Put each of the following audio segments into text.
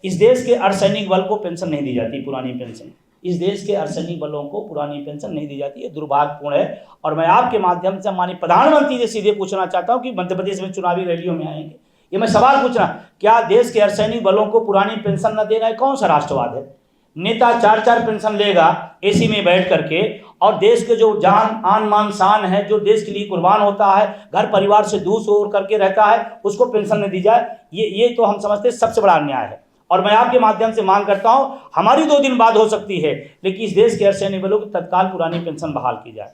इस देश के अर्धसैनिक बल को पेंशन नहीं दी जाती, पुरानी पेंशन। इस देश के अर्धसैनिक बलों को पुरानी पेंशन नहीं दी जाती, ये दुर्भाग्यपूर्ण है। और मैं आपके माध्यम से माननीय प्रधानमंत्री से सीधे पूछना चाहता हूं कि मध्य प्रदेश में चुनावी रैलियों में आएंगे, ये मैं सवाल पूछ रहा, क्या देश के अर्धसैनिक बलों को पुरानी पेंशन न देना है कौन सा राष्ट्रवाद है? नेता 4-4 पेंशन लेगा एसी में बैठ करके, और देश के जो जान आन मान शान है, जो देश के लिए कुर्बान होता है, घर परिवार से दूर सोर करके रहता है, उसको पेंशन नहीं दी जाए, ये तो हम समझते हैं सबसे बड़ा अन्याय है। और मैं आपके माध्यम से मांग करता हूं, हमारी 2 दिन बाद हो सकती है, लेकिन इस देश के अर्धसैनिक बलों की तत्काल पुरानी पेंशन बहाल की जाए।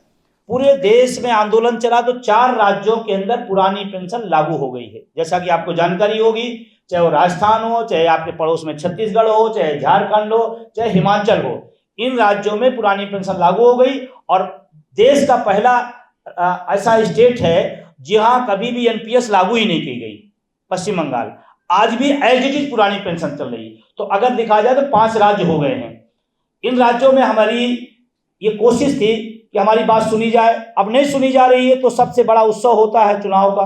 पूरे देश में आंदोलन चला तो 4 राज्यों के अंदर पुरानी पेंशन लागू हो गई है, जैसा कि आपको जानकारी होगी, चाहे वो राजस्थान हो, चाहे आपके पड़ोस में छत्तीसगढ़ हो, चाहे झारखंड हो, चाहे हिमाचल हो, इन राज्यों में पुरानी पेंशन लागू हो गई। और देश का पहला ऐसा स्टेट है जहां कभी भी एनपीएस लागू ही नहीं की गई, पश्चिम बंगाल। आज भी एज इट इज पुरानी पेंशन चल रही है। तो अगर देखा जाए तो 5 राज्य हो गए हैं। इन राज्यों में हमारी ये कोशिश थी कि हमारी बात सुनी जाए, अब नहीं सुनी जा रही है, तो सबसे बड़ा उत्सव होता है चुनाव का।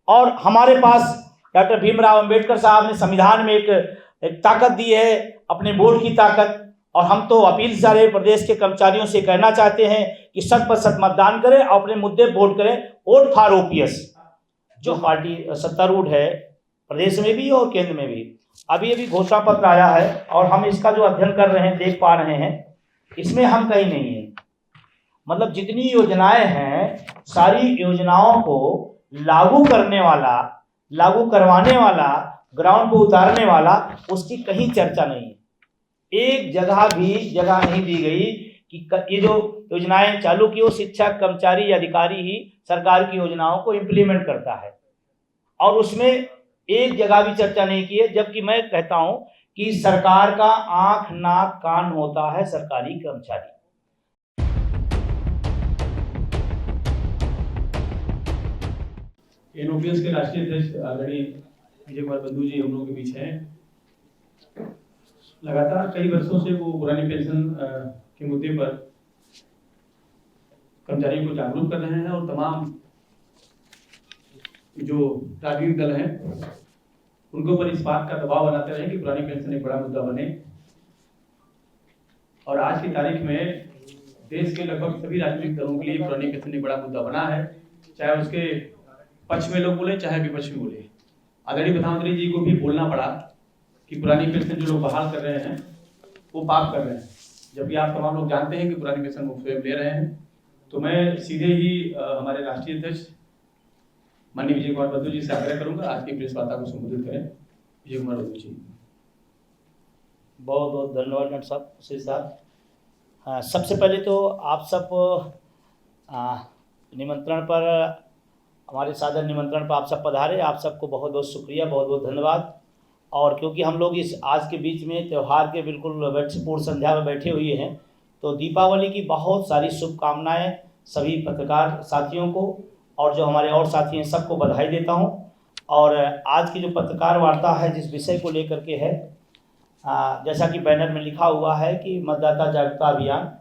और हमारे पास डॉक्टर भीमराव अंबेडकर साहब ने संविधान में एक ताकत दी है, अपने वोट की ताकत। और हम तो अपील सारे प्रदेश के कर्मचारियों से कहना चाहते हैं कि 100% मतदान करें और अपने मुद्दे वोट करें। Vote for OPS. जो पार्टी सत्तारूढ़ है प्रदेश में भी और केंद्र में भी, अभी घोषणा पत्र आया है और हम इसका जो अध्ययन कर रहे हैं, देख पा रहे हैं, इसमें हम कहीं नहीं है। मतलब जितनी योजनाएं हैं, सारी योजनाओं को लागू करने वाला, लागू करवाने वाला, ग्राउंड को उतारने वाला, उसकी कहीं चर्चा नहीं है। एक जगह भी जगह नहीं दी गई कि ये जो योजनाएं चालू की, वो शिक्षक, कर्मचारी, अधिकारी ही सरकार की योजनाओं को इम्प्लीमेंट करता है, और उसमें एक जगह भी चर्चा नहीं की है। जबकि मैं कहता हूं कि सरकार का आंख नाक कान होता है सरकारी कर्मचारी। एनओपीएस के राष्ट्रीय अध्यक्ष आदरणीय विजय कुमार बंधु जी हम लोगों के बीच हैं। लगातार कई वर्षों से वो पुरानी पेंशन के मुद्दे पर कर्मचारियों को जागरूक कर रहे हैं, और तमाम जो राजनीतिक दल हैं उनके ऊपर इस बात का दबाव बनाते रहे कि पुरानी पेंशन एक बड़ा मुद्दा बने। और आज की तारीख में देश के लगभग सभी राजनीतिक दलों के लिए पुरानी पेंशन एक बड़ा मुद्दा बना है, चाहे उसके पक्ष में लोग बोले, चाहे विपक्ष में बोले। आदरणीय प्रधानमंत्री जी को भी बोलना पड़ा कि पुरानी पेंशन जो लोग बहाल कर रहे हैं वो पाप कर रहे हैं, जबकि आप तमाम लोग जानते हैं कि पुरानी पेंशन वो स्वयं ले रहे हैं। तो मैं सीधे ही हमारे राष्ट्रीय अध्यक्ष माननीय विजय कुमार बंधु जी से आग्रह करूंगा, आज की प्रेस वार्ता को संबोधित करें। विजय कुमार बंधु जी। बहुत बहुत धन्यवाद डॉक्टर साहब, श्री साहब। सबसे पहले तो आप सब निमंत्रण पर, हमारे सादर निमंत्रण पर आप सब पधारे, आप सबको बहुत बहुत शुक्रिया, बहुत बहुत धन्यवाद। और क्योंकि हम लोग इस आज के बीच में त्यौहार के बिल्कुल पूर्व संध्या में बैठे हुए हैं, तो दीपावली की बहुत सारी शुभकामनाएं सभी पत्रकार साथियों को, और जो हमारे और साथी हैं सबको बधाई देता हूं। और आज की जो पत्रकार वार्ता है, जिस विषय को लेकर के है, जैसा कि बैनर में लिखा हुआ है कि मतदाता जागरूकता अभियान,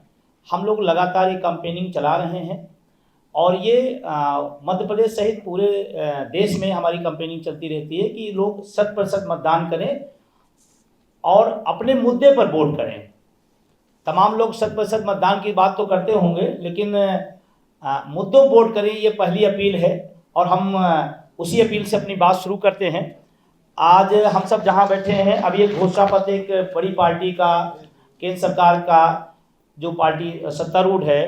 हम लोग लगातार ये कैंपेनिंग चला रहे हैं, और ये मध्य प्रदेश सहित पूरे देश में हमारी कैंपेनिंग चलती रहती है कि लोग 100% मतदान करें और अपने मुद्दे पर वोट करें। तमाम लोग 100% मतदान की बात तो करते होंगे, लेकिन मुद्दों वोट करें, ये पहली अपील है, और हम उसी अपील से अपनी बात शुरू करते हैं। आज हम सब जहां बैठे हैं, अभी एक घोषणा पत्र एक बड़ी पार्टी का, केंद्र सरकार का, जो पार्टी सत्तारूढ़ है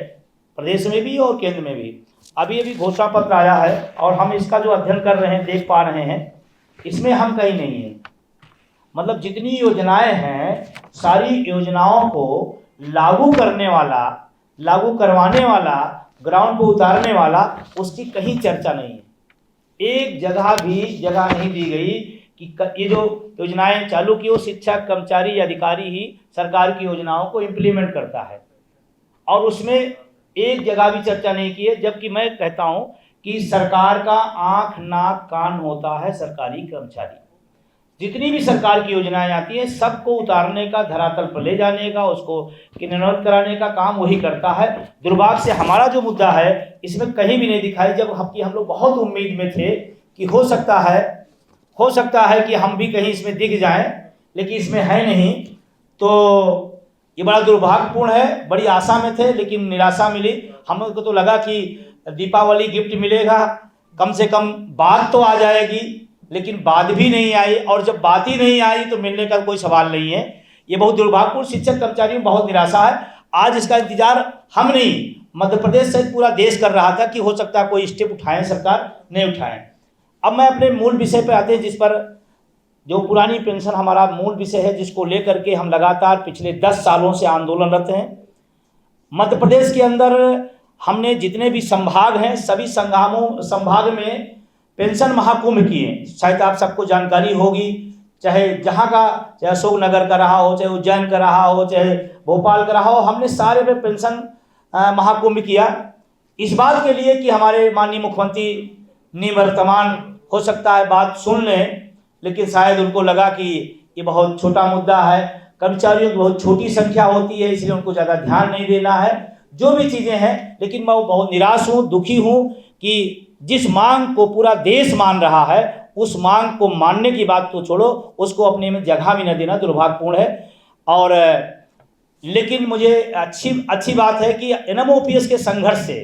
प्रदेश में भी और केंद्र में भी, अभी घोषणा पत्र आया है और हम इसका जो अध्ययन कर रहे हैं, देख पा रहे हैं, इसमें हम कहीं नहीं है। मतलब जितनी योजनाएं हैं, सारी योजनाओं को लागू करने वाला, लागू करवाने वाला, ग्राउंड को उतारने वाला, उसकी कहीं चर्चा नहीं है। एक जगह भी जगह नहीं दी गई कि ये जो योजनाएं चालू की, वो शिक्षक, कर्मचारी, अधिकारी ही सरकार की योजनाओं को इम्प्लीमेंट करता है, और उसमें एक जगह भी चर्चा नहीं की है। जबकि मैं कहता हूं कि सरकार का आंख नाक कान होता है सरकारी कर्मचारी। जितनी भी सरकार की योजनाएं आती हैं, सबको उतारने का, धरातल पर ले जाने का, उसको क्रियान्वित कराने का काम वही करता है। दुर्भाग्य से हमारा जो मुद्दा है, इसमें कहीं भी नहीं दिखाई, जब हम लोग बहुत उम्मीद में थे कि हो सकता है कि हम भी कहीं इसमें दिख जाएं, लेकिन इसमें है नहीं। तो ये बड़ा दुर्भाग्यपूर्ण है। बड़ी आशा में थे लेकिन निराशा मिली। हमको तो लगा कि दीपावली गिफ्ट मिलेगा, कम से कम बात तो आ जाएगी, लेकिन बात भी नहीं आई। और जब बात ही नहीं आई तो मिलने का कोई सवाल नहीं है। ये बहुत दुर्भाग्यपूर्ण, शिक्षक कर्मचारियों में बहुत निराशा है। आज इसका इंतजार हम नहीं, मध्य प्रदेश सहित पूरा देश कर रहा था कि हो सकता है कोई स्टेप उठाएं, सरकार नहीं उठाएं। अब मैं अपने मूल विषय पर आते हैं, जिस पर जो पुरानी पेंशन हमारा मूल विषय है, जिसको लेकर के हम लगातार पिछले 10 सालों से आंदोलनरत हैं। मध्य प्रदेश के अंदर हमने जितने भी संभाग हैं, सभी संभाग में पेंशन महाकुंभ किए। शायद आप सबको जानकारी होगी, चाहे जहाँ का, चाहे अशोकनगर का रहा हो, चाहे उज्जैन का रहा हो, चाहे भोपाल का रहा हो, हमने सारे में पेंशन महाकुंभ किया। इस बात के लिए कि हमारे माननीय मुख्यमंत्री निवर्तमान हो सकता है बात सुन लें, लेकिन शायद उनको लगा कि ये बहुत छोटा मुद्दा है, कर्मचारियों की बहुत छोटी संख्या होती है, इसलिए उनको ज़्यादा ध्यान नहीं देना है, जो भी चीज़ें हैं। लेकिन मैं बहुत निराश हूँ, दुखी हूँ कि जिस मांग को पूरा देश मान रहा है, उस मांग को मानने की बात तो छोड़ो, उसको अपने में जगह भी न देना दुर्भाग्यपूर्ण है। और लेकिन मुझे अच्छी बात है कि NMOPS के संघर्ष से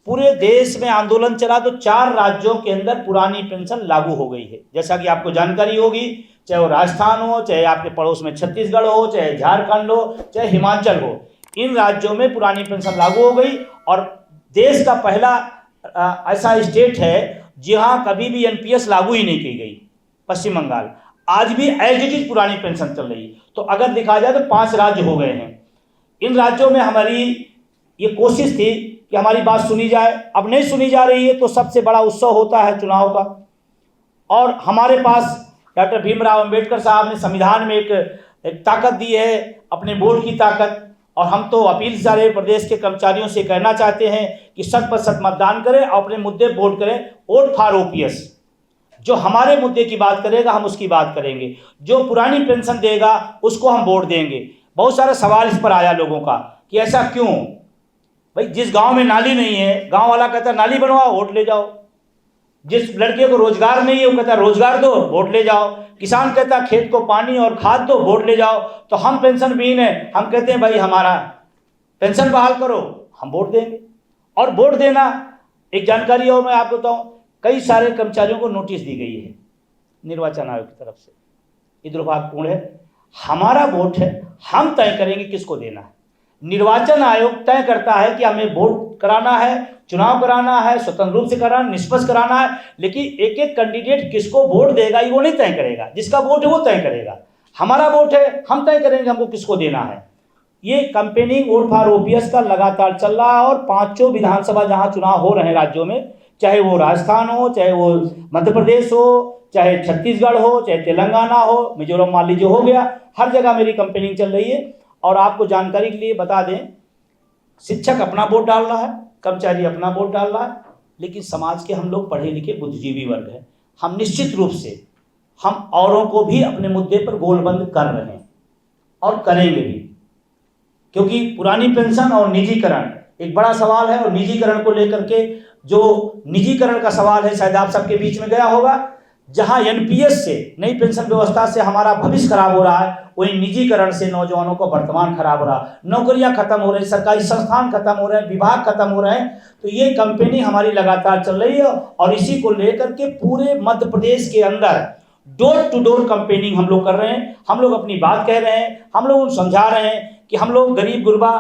पूरे देश में आंदोलन चला तो 4 राज्यों के अंदर पुरानी पेंशन लागू हो गई है। जैसा कि आपको जानकारी होगी, चाहे वो राजस्थान हो, चाहे आपके पड़ोस में छत्तीसगढ़ हो, चाहे झारखंड हो, चाहे हिमाचल हो, इन राज्यों में पुरानी पेंशन लागू हो गई। और देश का पहला ऐसा स्टेट है जहाँ कभी भी NPS लागू ही नहीं की गई, पश्चिम बंगाल। आज भी एज इट इज पुरानी पेंशन चल रही है। तो अगर देखा जाए तो 5 राज्य हो गए हैं। इन राज्यों में हमारी ये कोशिश थी कि हमारी बात सुनी जाए, अब नहीं सुनी जा रही है। तो सबसे बड़ा उत्सव होता है चुनाव का, और हमारे पास डॉक्टर भीमराव अंबेडकर साहब ने संविधान में एक ताकत दी है, अपने वोट की ताकत। और हम तो अपील सारे प्रदेश के कर्मचारियों से कहना चाहते हैं कि 100% मतदान करें और अपने मुद्दे वोट करें। वोट फॉर OPS, जो हमारे मुद्दे की बात करेगा हम उसकी बात करेंगे, जो पुरानी पेंशन देगा उसको हम वोट देंगे। बहुत सारा सवाल इस पर आया लोगों का कि ऐसा क्यों भाई, जिस गांव में नाली नहीं है, गांव वाला कहता है नाली बनवाओ, वोट ले जाओ। जिस लड़के को रोजगार नहीं है, वो कहता है रोजगार दो, वोट ले जाओ। किसान कहता है खेत को पानी और खाद दो, वोट ले जाओ। तो हम पेंशन विहीन है, हम कहते हैं भाई हमारा पेंशन बहाल करो, हम वोट देंगे। और वोट देना, एक जानकारी और मैं आपको बताऊं, कई सारे कर्मचारियों को नोटिस दी गई है निर्वाचन आयोग की तरफ से। ये दुर्भाग्यपूर्ण है। हमारा वोट है, हम तय करेंगे किसको देना है। निर्वाचन आयोग तय करता है कि हमें वोट कराना है, चुनाव कराना है, स्वतंत्र रूप से कराना, निष्पक्ष कराना है। लेकिन एक एक कैंडिडेट किसको वोट देगा ये वो नहीं तय करेगा, जिसका वोट है वो तय करेगा। हमारा वोट है, हम तय करेंगे हमको किसको देना है। ये कैंपेनिंग वोट फॉर OPS का लगातार चल रहा है। और 5 विधानसभा जहाँ चुनाव हो रहे हैं राज्यों में, चाहे वो राजस्थान हो, चाहे वो मध्य प्रदेश हो, चाहे छत्तीसगढ़ हो, चाहे तेलंगाना हो, मिजोरम मान लीजिए हो गया, हर जगह मेरी कैंपेनिंग चल रही है। और आपको जानकारी के लिए बता दें, शिक्षक अपना वोट डाल रहा है, कर्मचारी अपना वोट डाल रहा है, लेकिन समाज के हम लोग पढ़े लिखे बुद्धिजीवी वर्ग हैं। हम निश्चित रूप से हम औरों को भी अपने मुद्दे पर गोलबंद कर रहे हैं और करेंगे भी, क्योंकि पुरानी पेंशन और निजीकरण एक बड़ा सवाल है। और निजीकरण को लेकर के जो निजीकरण का सवाल है, शायद आप सबके बीच में गया होगा, जहां NPS से, नई पेंशन व्यवस्था से हमारा भविष्य खराब हो रहा है, वही निजीकरण से नौजवानों को वर्तमान खराब हो रहा है। नौकरियां खत्म हो रही, सरकारी संस्थान खत्म हो रहे हैं, विभाग खत्म हो रहे हैं। तो ये कैंपेनिंग हमारी लगातार चल रही है और इसी को लेकर के पूरे मध्य प्रदेश के अंदर डोर टू डोर कैंपेनिंग हम लोग कर रहे हैं। हम लोग अपनी बात कह रहे हैं, हम लोग समझा रहे हैं कि हम लोग गरीब गुरबा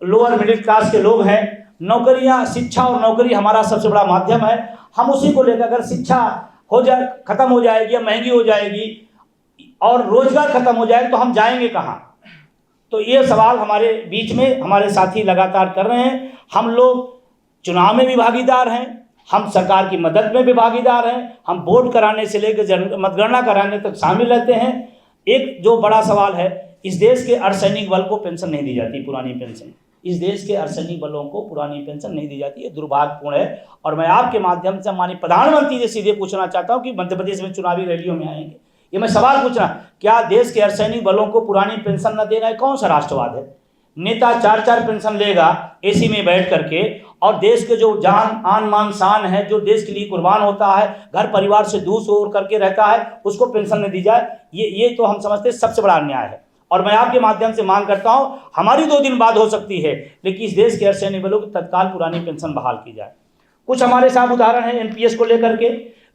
लोअर मिडिल क्लास के लोग हैं। नौकरियां, शिक्षा और नौकरी हमारा सबसे बड़ा माध्यम है। हम उसी को लेकर, अगर शिक्षा हो जाए, खत्म हो जाएगी या महंगी हो जाएगी और रोजगार खत्म हो जाएगा तो हम जाएंगे कहाँ। तो ये सवाल हमारे बीच में हमारे साथी लगातार कर रहे हैं। हम लोग चुनाव में भी भागीदार हैं, हम सरकार की मदद में भी भागीदार हैं, हम वोट कराने से लेकर मतगणना कराने तक शामिल रहते हैं। एक जो बड़ा सवाल है, इस देश के अर्धसैनिक बल को पेंशन नहीं दी जाती, पुरानी पेंशन। इस देश के अर्धसैनिक बलों को पुरानी पेंशन नहीं दी जाती है, दुर्भाग्यपूर्ण है। और मैं आपके माध्यम से माननीय प्रधानमंत्री से सीधे पूछना चाहता हूं कि मध्य प्रदेश में चुनावी रैलियों में आएंगे, ये मैं सवाल पूछना, क्या देश के अर्धसैनिक बलों को पुरानी पेंशन न देना है कौन सा राष्ट्रवाद है? नेता 4-4 पेंशन लेगा एसी में बैठ करके, और देश के जो जान आन मान शान है, जो देश के लिए कुर्बान होता है, घर परिवार से दूर हो करके रहता है, उसको पेंशन नहीं दी जाए, ये तो हम समझते हैं सबसे बड़ा अन्याय है। और मैं आपके माध्यम से मांग करता हूं, हमारी 2 दिन बाद हो सकती है, लेकिन इस देश के अर्धसैनिक बलों की तत्काल पुरानी पेंशन बहाल की जाए। कुछ हमारे साथ उदाहरण है एनपीएस को लेकर के।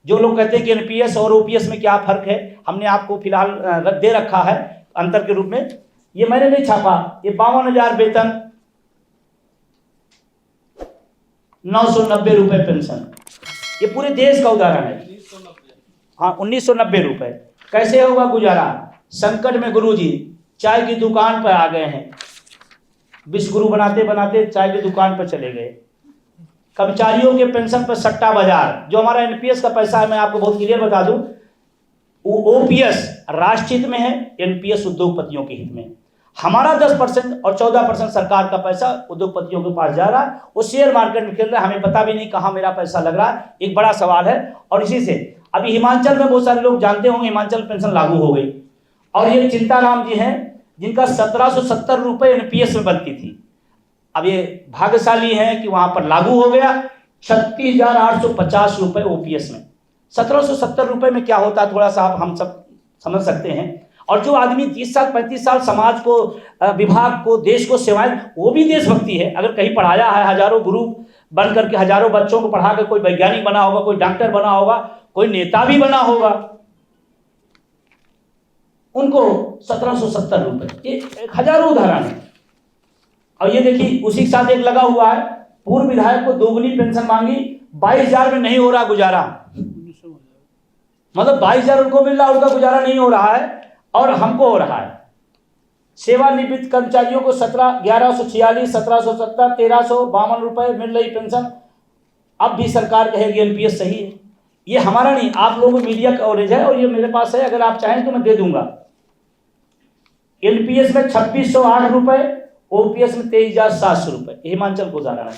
जो लोग कहते हैं कि एनपीएस और ओपीएस में क्या फर्क है, हमने आपको फिलहाल दे रखा है अंतर के रूप में। ये मैंने नहीं छापा, ये 52,000 वेतन, 990 रुपए पेंशन, ये पूरे देश का उदाहरण है। हाँ, 1990 रुपए। कैसे होगा गुजारा? संकट में गुरुजी चाय की दुकान पर आ गए हैं, विश्वगुरु बनाते बनाते चाय की दुकान पर चले गए। कर्मचारियों के पेंशन पर सट्टा बाजार, जो हमारा एनपीएस का पैसा है, मैं आपको बहुत क्लियर बता दूं, ओपीएस राष्ट्र हित में है, एनपीएस उद्योगपतियों के हित में। हमारा 10% और 14% सरकार का पैसा उद्योगपतियों के पास जा रहा है, वो शेयर मार्केट में खेल रहा है, हमें पता भी नहीं कहाँ मेरा पैसा लग रहा है, एक बड़ा सवाल है। और इसी से अभी हिमाचल में बहुत सारे लोग जानते होंगे, हिमाचल पेंशन लागू हो गई, और ये चिंताराम जी हैं जिनका 1770 रुपये एनपीएस में बनती थी। अब ये भाग्यशाली हैं कि वहां पर लागू हो गया, 36,850 रुपये ओपीएस में। 1770 रुपये में क्या होता है, थोड़ा सा हम सब समझ सकते हैं। और जो आदमी 30 साल 35 साल समाज को, विभाग को, देश को सेवाएं, वो भी देशभक्ति है। अगर कहीं पढ़ाया है, हजारों गुरु बन करके हजारों बच्चों को पढ़ा कर कोई वैज्ञानिक बना होगा, कोई डॉक्टर बना होगा, कोई नेता भी बना होगा, उनको 1770 रुपये, ये हजारों उदाहरण है। और ये देखिए उसी के साथ एक लगा हुआ है, पूर्व विधायक को दोगुनी पेंशन मांगी, 22,000 में नहीं हो रहा गुजारा। मतलब 22,000 उनको मिल रहा, उनका गुजारा नहीं हो रहा है, और हमको हो रहा है। सेवानिवृत्त कर्मचारियों को 1146, 1770, 1352 रुपए मिल रही पेंशन। अब भी सरकार कहेगी एनपीएस सही है। ये हमारा नहीं, आप लोगों को मीडिया कवरेज है, और ये मेरे पास है, अगर आप चाहें तो मैं दे दूंगा। एनपीएस में 2608 रुपए, ओपीएस में 23,700 रुपए, हिमाचल को जाना है।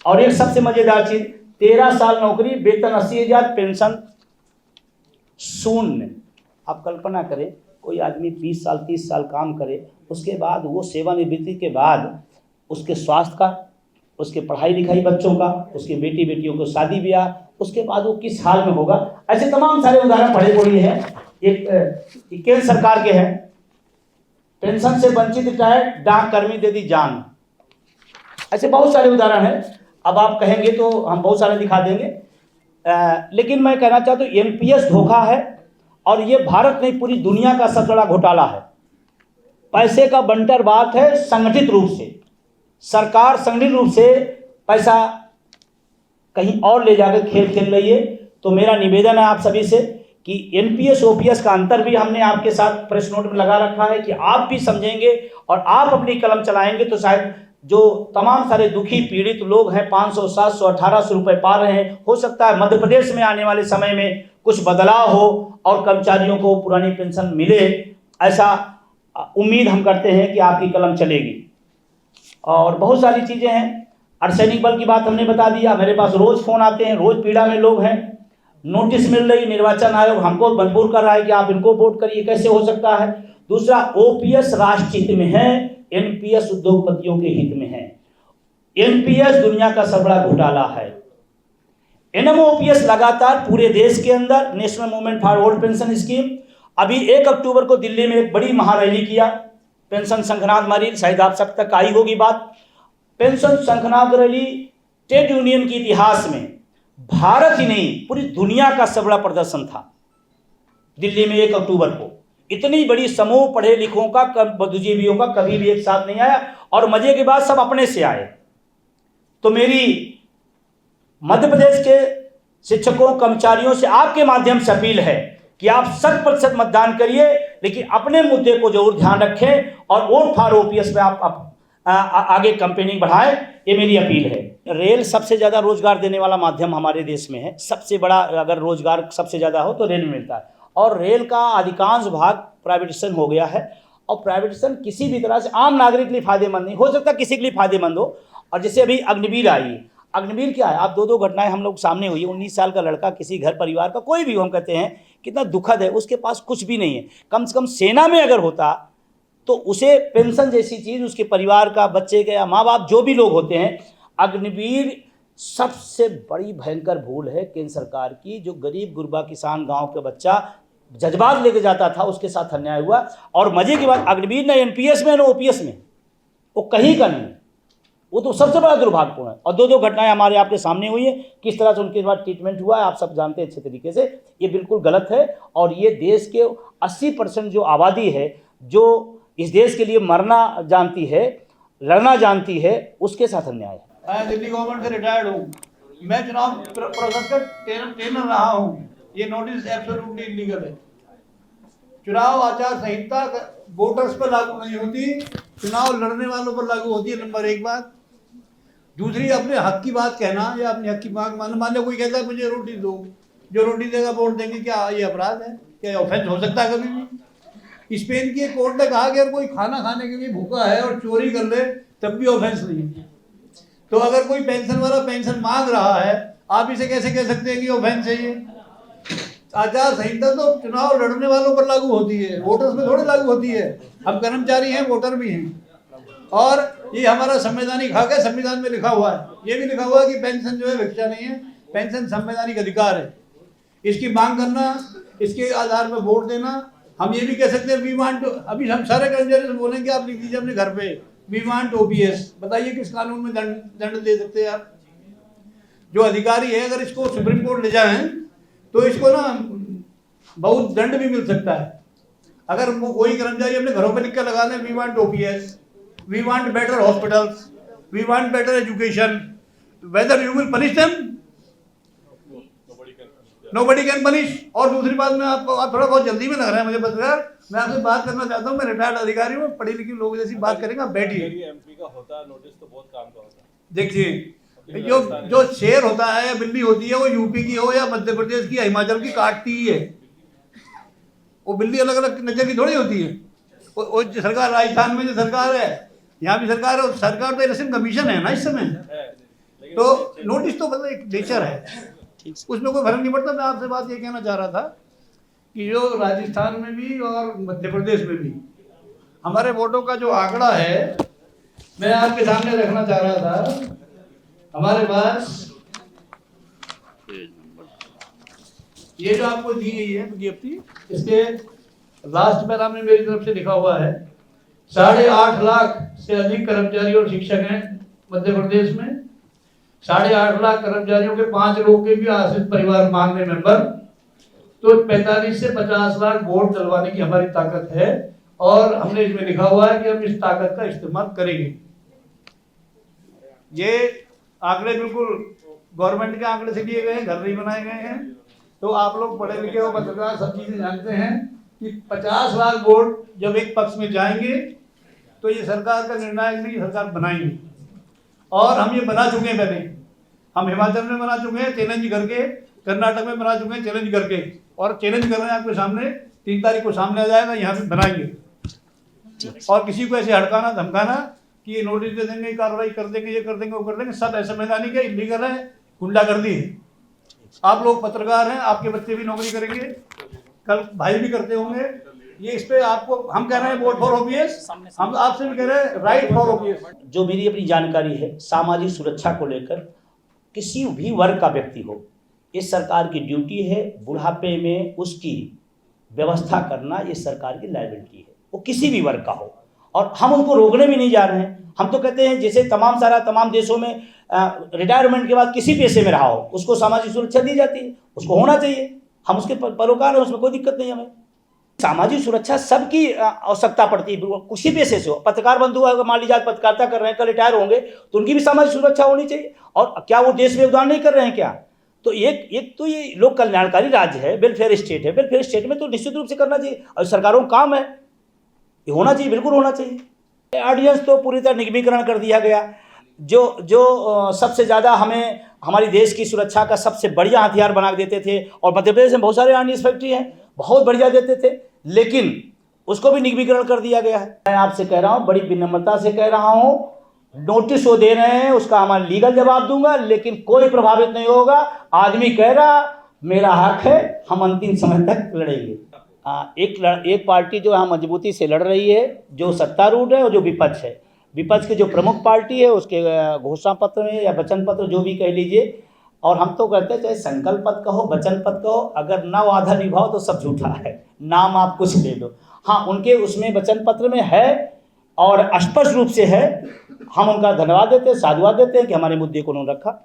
और एक सबसे मजेदार चीज, 13 साल नौकरी, वेतन 80,000, पेंशन शून्य। आप कल्पना करें, कोई आदमी 20 साल 30 साल काम करे, उसके बाद वो सेवानिवृत्ति के बाद उसके स्वास्थ्य का, उसके पढ़ाई लिखाई बच्चों का, उसके बेटी बेटियों को शादी ब्याह, उसके बाद वो किस हाल में होगा। ऐसे तमाम सारे उदाहरण पड़े पड़े हैं। एक केंद्र सरकार के हैं, पेंशन से वंचित रिटायर्ड डाक कर्मी दे दी जान। ऐसे बहुत सारे उदाहरण हैं, अब आप कहेंगे तो हम बहुत सारे दिखा देंगे। लेकिन मैं कहना चाहता हूँ एनपीएस धोखा है, और ये भारत नहीं पूरी दुनिया का सबसे बड़ा घोटाला है। पैसे का बंटर बात है, संगठित रूप से सरकार संगठित रूप से पैसा कहीं और ले जाकर खेल खेल रही है। तो मेरा निवेदन है आप सभी से कि एनपीएस ओपीएस का अंतर भी हमने आपके साथ प्रेस नोट में लगा रखा है, कि आप भी समझेंगे और आप अपनी कलम चलाएंगे तो शायद जो तमाम सारे दुखी पीड़ित लोग हैं 500, 700, 1800 रुपए पा रहे हैं, हो सकता है मध्य प्रदेश में आने वाले समय में कुछ बदलाव हो और कर्मचारियों को पुरानी पेंशन मिले। ऐसा उम्मीद हम करते हैं कि आपकी कलम चलेगी। और बहुत सारी चीज़ें हैं, अर्धसैनिक बल की बात हमने बता दिया। मेरे पास रोज़ फ़ोन आते हैं, रोज़ पीड़ा में लोग हैं, नोटिस मिल रही, निर्वाचन आयोग हमको मजबूर कर रहा है कि आप इनको वोट करिए, कैसे हो सकता है। दूसरा, ओपीएस राष्ट्र हित में है, एनपीएस उद्योगपतियों के हित में है। एनपीएस दुनिया का सबसे बड़ा घोटाला है। एनएमओपीएस लगातार पूरे देश के अंदर, national movement for old pension scheme, अभी 1 अक्टूबर को दिल्ली में एक बड़ी महारैली किया, पेंशन शंखनाद रैली, शायद आप सब तक आई होगी बात। पेंशन शंखनाद रैली ट्रेड यूनियन के इतिहास में भारत ही नहीं पूरी दुनिया का सबसे बड़ा प्रदर्शन था। दिल्ली में 1 अक्टूबर को इतनी बड़ी समूह पढ़े लिखों का, बुद्धिजीवियों का कभी भी एक साथ नहीं आया, और मजे की बात सब अपने से आए। तो मेरी मध्य प्रदेश के शिक्षकों कर्मचारियों से आपके माध्यम से अपील है कि आप 100% मतदान करिए, लेकिन अपने मुद्दे को जरूर ध्यान रखें और वोट फॉर ओपीएस पे आप आगे कैंपेनिंग बढ़ाएं, ये मेरी अपील है। रेल सबसे ज़्यादा रोजगार देने वाला माध्यम हमारे देश में है। सबसे बड़ा अगर रोजगार सबसे ज़्यादा हो तो रेल में मिलता है, और रेल का अधिकांश भाग प्राइवेटाइजेशन हो गया है। और प्राइवेटाइजेशन किसी भी तरह से आम नागरिक के लिए फायदेमंद नहीं हो सकता, किसी के लिए फायदेमंद हो। और जैसे अभी अग्निवीर आई, अग्निवीर क्या है, आप 2 घटनाएं हम लोग सामने हुई है। 19 साल का लड़का, किसी घर परिवार का, कोई भी हम कहते हैं कितना दुखद है, उसके पास कुछ भी नहीं है। कम से कम सेना में अगर होता तो उसे पेंशन जैसी चीज़ उसके परिवार का, बच्चे के या माँ बाप जो भी लोग होते हैं, अग्निवीर सबसे बड़ी भयंकर भूल है केंद्र सरकार की। जो गरीब गुरबा किसान गांव के बच्चा जज्बात लेके जाता था, उसके साथ अन्याय हुआ। और मजे की बात, अग्निवीर न एनपीएस में न ओपीएस में, वो कहीं का नहीं, वो तो सबसे बड़ा दुर्भाग्यपूर्ण है। और दो घटनाएं हमारे आपके सामने हुई है, किस तरह से उनके बाद ट्रीटमेंट हुआ है, आप सब जानते हैं अच्छे तरीके से। ये बिल्कुल गलत है और ये देश के 80% जो आबादी है, जो इस देश के लिए मरना जानती है, लड़ना जानती है, उसके साथ अन्याय है। मैं दिल्ली गवर्नमेंट से रिटायर्ड हूँ, मैं चुनाव प्रोसेस का ट्रेनर रहा हूँ। ये नोटिस एब्सोल्युटली इलीगल है। चुनाव आचार संहिता वोटर्स पर लागू नहीं होती, चुनाव लड़ने वालों पर लागू होती है, नंबर एक बात। दूसरी, अपने हक की बात कहना या अपने हक की मांग, मान लो कोई कहता है मुझे रोटी दो, जो रोटी देगा वोट देंगे, क्या ये अपराध है? क्या ये ऑफेंस हो सकता है कभी भी? स्पेन की एक कोर्ट ने कहा कि अगर कोई खाना खाने के लिए भूखा है और चोरी कर ले तब भी ऑफेंस नहीं है। तो अगर कोई पेंशन वाला पेंशन मांग रहा है, आप इसे कैसे कह सकते हैं कि ऑफेंस है? ये आचार संहिता तो चुनाव लड़ने वालों पर लागू होती है, वोटर्स पे थोड़ी लागू होती है। हम कर्मचारी हैं, वोटर भी हैं, और ये हमारा संवैधानिक हक है, संविधान में लिखा हुआ है। ये भी लिखा हुआ है कि पेंशन जो है भिक्षा नहीं है, पेंशन संवैधानिक अधिकार है। इसकी मांग करना, इसके आधार पर वोट देना। हम ये भी कह सकते हैं वी वांट, अभी हम सारे कर्मचारी से बोलेंगे आप लिख दीजिए अपने घर पे वी वांट ओपीएस। बताइए किस कानून में दंड दे सकते हैं आप? जो अधिकारी है, अगर इसको सुप्रीम कोर्ट ले जाएं तो इसको ना बहुत दंड भी मिल सकता है। अगर वो कोई कर्मचारी अपने घरों पे लिख कर लगा दें we want OPS, we want better hospitals, we want better education, whether you will punish them? Nobody can punish. और दूसरी बात, मैं आपको, आप थोड़ा बहुत जल्दी में लग रहा है मुझे, बस मैं आपसे बात करना चाहता हूँ। मैं रिटायर्ड अधिकारी हूँ, पढ़ी लिखी लोग जैसी बात करेंगे, आप बैठिए। एमपी का होता है नोटिस तो बहुत काम का होता है। देखिए, जो शेर होता है या बिल्ली होती है, वो यूपी की हो या मध्य प्रदेश की या हिमाचल की, काटती ही है। वो बिल्ली अलग अलग नजर की थोड़ी होती है। वो सरकार, राजस्थान में जो सरकार है, यहाँ भी सरकार है, सरकार तो इलेक्शन कमीशन है ना इस समय, तो नोटिस तो मतलब एक नेचर है, उसमें कोई फर्क नहीं पड़ता। मैं आपसे बात ये कहना चाह रहा था कि जो राजस्थान में भी और मध्य प्रदेश में भी हमारे वोटों का जो आंकड़ा है, मैं आपके सामने रखना चाह रहा था। हमारे पास ये जो आपको दी गई है विज्ञप्ति, इसके लास्ट पैरा में मेरी तरफ से लिखा हुआ है 8.5 लाख से अधिक कर्मचारी और शिक्षक हैं मध्य प्रदेश में। 8.5 लाख कर्मचारियों के 5 लोग के भी आश्रित परिवार मांगने मेंबर, तो 45 से 50 लाख वोट डलवाने की हमारी ताकत है। और हमने इसमें लिखा हुआ है कि हम इस ताकत का इस्तेमाल करेंगे। ये आंकड़े बिल्कुल गवर्नमेंट के आंकड़े से लिए गए हैं, घर नहीं बनाए गए हैं। तो आप लोग पढ़े लिखे हो, पत्रकार, सब चीजें जानते हैं कि 50 लाख वोट जब एक पक्ष में जाएंगे तो ये सरकार का निर्णायक नहीं, सरकार बनाएंगे। और हम ये बना चुके हैं पहले, हम हिमाचल में बना चुके हैं चैलेंज करके, कर्नाटक में बना चुके हैं चैलेंज करके, और चैलेंज कर रहे हैं आपके सामने। 3 तारीख को सामने आ जाएगा, यहाँ पे बनाएंगे। और किसी को ऐसे हड़काना धमकाना कि ये नोटिस दे देंगे, कार्रवाई कर देंगे, ये कर देंगे, वो कर देंगे, सब असंवैधानिक है, इलीगल है, गुंडागर्दी है। आप लोग पत्रकार हैं, आपके बच्चे भी नौकरी करेंगे, कल भाई भी करते होंगे। ये इस पे आपको हम कह रहे हैं वोट फॉर ओपीएस, हम आपसे भी कह रहे हैं राइट फॉर ओपीएस। जो मेरी अपनी जानकारी है, सामाजिक सुरक्षा को लेकर किसी भी वर्ग का व्यक्ति हो, इस सरकार की ड्यूटी है बुढ़ापे में उसकी व्यवस्था करना। ये सरकार की लायबिलिटी है, वो किसी भी वर्ग का हो, और हम उनको रोकने भी नहीं जा रहे हैं। हम तो कहते हैं जैसे तमाम देशों में रिटायरमेंट के बाद किसी पेशे में रहा हो उसको सामाजिक सुरक्षा दी जाती है, उसको होना चाहिए। हम उसके परोकार हैं, उसमें कोई दिक्कत नहीं हमें। सामाजिक सुरक्षा सबकी आवश्यकता पड़ती है, किसी पेशे से हो। पत्रकार बंधु अगर मान लीजिए पत्रकारिता कर रहे हैं, कल रिटायर होंगे तो उनकी भी सामाजिक सुरक्षा होनी चाहिए। और क्या वो देश में योगदान नहीं कर रहे हैं क्या? तो एक तो ये लोक कल्याणकारी राज्य है, वेलफेयर स्टेट है। वेलफेयर स्टेट में तो निश्चित रूप से करना चाहिए, और सरकारों का काम है, ये होना चाहिए, बिल्कुल होना चाहिए। ऑडियंस तो पूरी तरह निगमीकरण कर दिया गया। जो सबसे ज़्यादा हमें हमारी देश की सुरक्षा का सबसे बढ़िया हथियार बना देते थे, और मध्य प्रदेश में बहुत सारे ऑर्डिनेंस फैक्ट्री हैं, बहुत बढ़िया देते थे, लेकिन उसको भी निगमीकरण कर दिया गया है। मैं आपसे कह रहा हूँ, बड़ी विनम्रता से कह रहा हूँ, नोटिस वो दे रहे हैं, उसका हमारा लीगल जवाब दूंगा, लेकिन कोई प्रभावित नहीं होगा। आदमी कह रहा मेरा हक है, हम अंतिम समय तक लड़ेंगे। एक पार्टी जो यहाँ मजबूती से लड़ रही है, जो सत्तारूढ़ है और जो विपक्ष है। विपक्ष की जो प्रमुख पार्टी है उसके घोषणा पत्र में या वचन पत्र जो भी कह लीजिए, और हम तो कहते हैं चाहे संकल्प पत्र कहो वचन पत्र कहो, अगर ना वादा निभाओ तो सब झूठा है, नाम आप कुछ ले लो। हाँ, उनके उसमें वचन पत्र में है और स्पष्ट रूप से है, हम उनका धन्यवाद देते हैं, साधुवाद देते हैं कि हमारे मुद्दे को उन्होंने रखा।